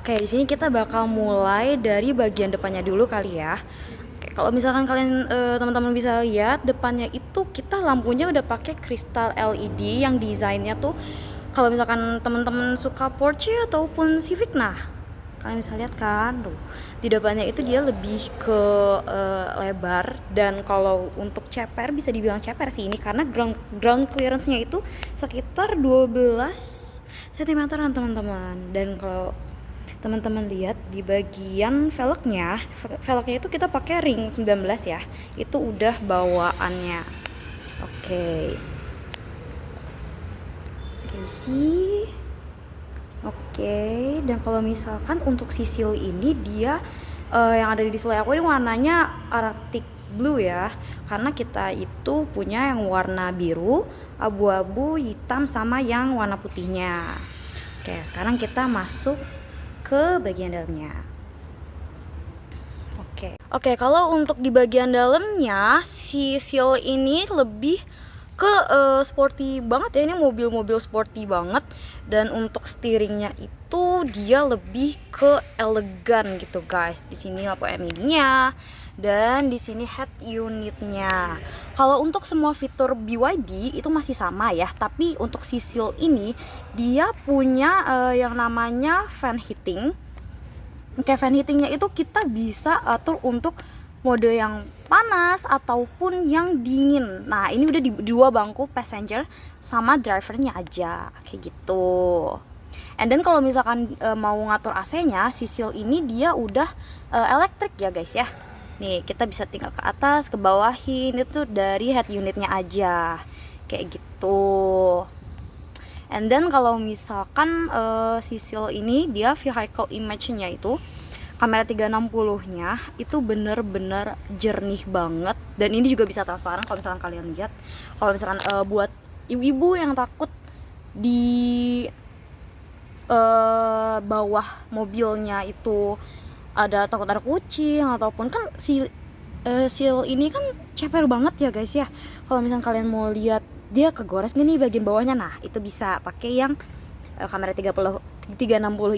Oke, di sini kita bakal mulai dari bagian depannya dulu kali ya. Oke, kalau misalkan kalian teman-teman bisa lihat depannya itu kita lampunya udah pakai kristal LED yang desainnya tuh kalau misalkan teman-teman suka Porsche ataupun Civic, nah kalian bisa lihat kan tuh di depannya itu dia lebih ke lebar, dan kalau untuk ceper bisa dibilang ceper sih ini karena ground clearance-nya itu sekitar 12 cm-an teman-teman. Dan kalau teman-teman lihat di bagian velgnya itu kita pakai ring 19 ya, itu udah bawaannya. Oke, sih. Oke, dan kalau misalkan untuk sisil ini dia yang ada di display aku ini warnanya Arctic Blue ya, karena kita itu punya yang warna biru, abu-abu, hitam, sama yang warna putihnya. Oke, sekarang kita masuk ke bagian dalamnya. Oke, kalau untuk di bagian dalamnya si seal ini lebih ke sporty banget ya, ini mobil-mobil sporty banget. Dan untuk steeringnya itu dia lebih ke elegan gitu guys. Di sini lampu LED-nya dan di sini head unitnya. Kalau untuk semua fitur BYD itu masih sama ya, tapi untuk si seal ini dia punya yang namanya fan heating. Oke, fan heatingnya itu kita bisa atur untuk mode yang panas ataupun yang dingin. Nah, ini udah di dua bangku passenger sama drivernya aja kayak gitu. And then kalau misalkan mau ngatur AC-nya, si seal ini dia udah elektrik ya guys ya. Nih, kita bisa tinggal ke atas, ke bawahin, itu dari head unitnya aja kayak gitu. And then kalau misalkan si seal ini dia vehicle image-nya itu kamera 360-nya itu bener-bener jernih banget, dan ini juga bisa transparan kalau misalkan kalian lihat. Kalau misalkan buat ibu-ibu yang takut di bawah mobilnya itu takut ada kucing ataupun kan si seal ini kan ceper banget ya guys ya. Kalau misalkan kalian mau lihat dia kegores gak nih bagian bawahnya, nah itu bisa pakai yang kamera 360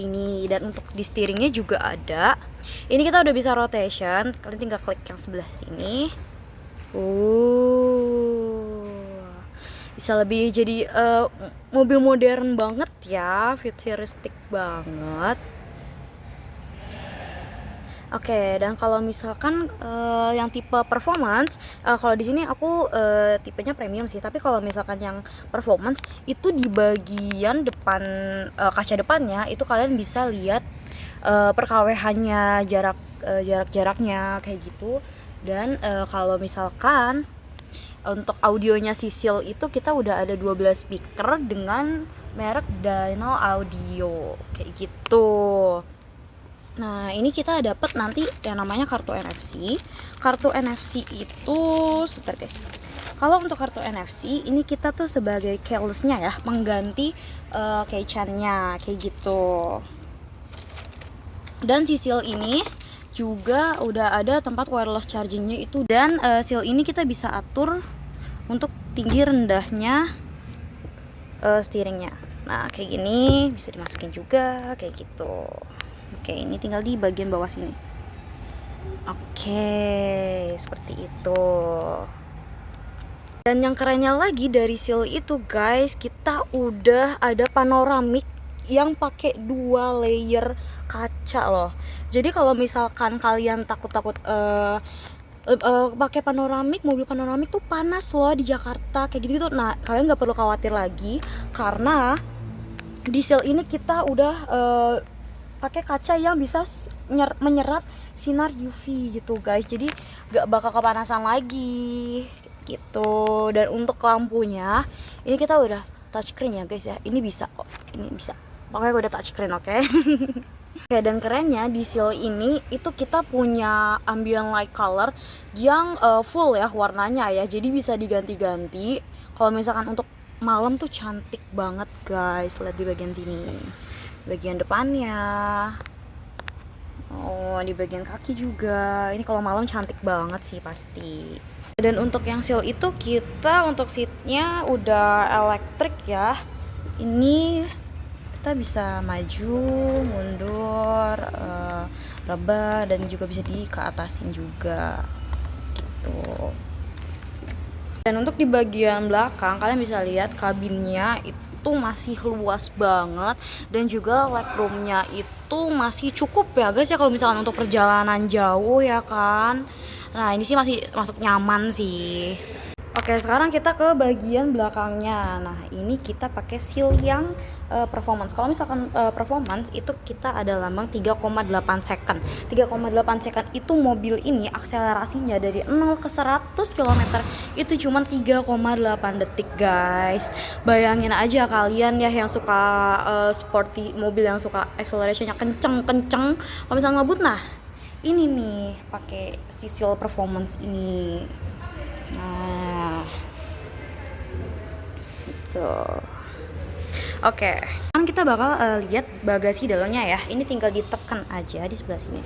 ini. Dan untuk di steeringnya juga ada, ini kita udah bisa rotation, kalian tinggal klik yang sebelah sini. Bisa lebih jadi mobil modern banget ya, futuristik banget. Oke, dan kalau misalkan yang tipe performance, kalau di sini aku tipenya premium sih. Tapi kalau misalkan yang performance itu di bagian depan kaca depannya itu kalian bisa lihat perkawehannya, jaraknya kayak gitu. Dan kalau misalkan untuk audionya Sisil itu kita udah ada 12 speaker dengan merek Dyno Audio kayak gitu. Nah, ini kita dapat nanti yang namanya kartu NFC. Kartu NFC itu sebentar guys. Kalau untuk kartu NFC ini kita tuh sebagai keyless-nya ya, mengganti keychain-nya kayak gitu. Dan si seal ini juga udah ada tempat wireless charging-nya itu, dan seal ini kita bisa atur untuk tinggi rendahnya steeringnya. Nah, kayak gini bisa dimasukin juga kayak gitu. Oke, ini tinggal di bagian bawah sini. Oke, seperti itu. Dan yang kerennya lagi dari seal itu guys, kita udah ada panoramik yang pakai 2 layer kaca loh. Jadi kalau misalkan kalian takut-takut pakai panoramik, mobil panoramik tuh panas loh di Jakarta kayak gitu-gitu. Nah, kalian nggak perlu khawatir lagi karena di seal ini kita udah pakai kaca yang bisa menyerap sinar UV gitu guys, jadi gak bakal kepanasan lagi gitu. Dan untuk lampunya ini kita udah touchscreen ya guys ya, ini bisa kok, ini bisa pokoknya udah touchscreen. Oke. Oke, dan kerennya di seal ini itu kita punya ambient light color yang full ya warnanya ya, jadi bisa diganti-ganti. Kalau misalkan untuk malam tuh cantik banget guys, lihat di bagian sini, bagian depannya, di bagian kaki juga. Ini kalau malam cantik banget sih pasti. Dan untuk yang seal itu kita untuk seatnya udah elektrik ya. Ini kita bisa maju, mundur, rebah, dan juga bisa dikeatasin juga gitu. Dan untuk di bagian belakang kalian bisa lihat kabinnya itu masih luas banget, dan juga legroomnya itu masih cukup ya guys ya, kalau misalkan untuk perjalanan jauh ya kan. Nah ini sih masih masuk nyaman sih. Oke, sekarang kita ke bagian belakangnya. Nah, ini kita pakai seal yang performance. Kalau misalkan performance itu kita ada lambang 3,8 second. 3,8 second itu mobil ini akselerasinya dari 0 ke 100 km itu cuma 3,8 detik, guys. Bayangin aja kalian ya yang suka sporty mobil, yang suka accelerationnya kenceng-kenceng. Kalau misalnya ngebut, nah ini nih pakai si seal performance ini. Nah, itu. Oke, sekarang kita bakal lihat bagasi dalamnya ya. Ini tinggal ditekan aja di sebelah sini.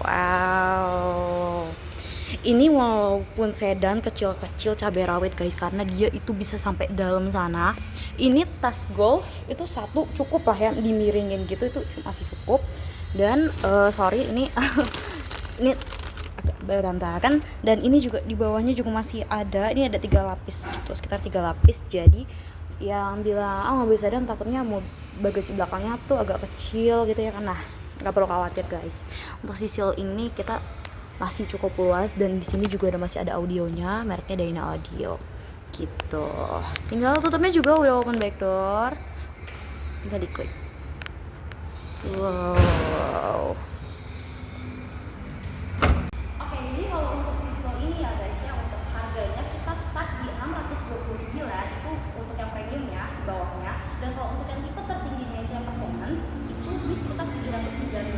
Wow. Ini walaupun sedan kecil-kecil cabai rawit guys, karena dia itu bisa sampai dalam sana. Ini tas golf itu satu cukup lah ya, dimiringin gitu itu masih cukup. Dan sorry ini ini agak berantakan, dan ini juga di bawahnya juga masih ada, ini ada 3 lapis gitu, sekitar 3 lapis. Jadi yang bilang mobil sedan takutnya mau bagasi belakangnya tuh agak kecil gitu ya kan, nah nggak perlu khawatir guys. Untuk sisil ini kita masih cukup luas, dan di sini juga masih ada audionya, mereknya Dyna Audio gitu. Tinggal tutupnya juga udah open back door, tinggal diklik. Wow. Jadi kalau untuk sisil ini ya guys ya, untuk harganya kita start di 629, itu untuk yang premiumnya di bawahnya. Dan kalau untuk yang tipe tertingginya itu yang performance itu di sekitar 719.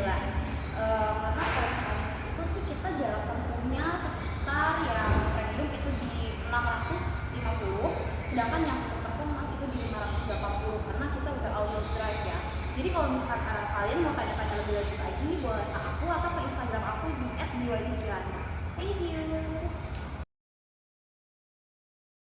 Karena kalau misalkan itu sih kita jarak tempuhnya sekitar yang premium itu di 650, sedangkan yang untuk performance itu di 580 karena kita udah all wheel drive ya. Jadi kalau misalkan kalian mau tanya-tanya lebih lanjut lagi, boleh ke aku atau ke Instagram aku di @bydjilanya. Thank you.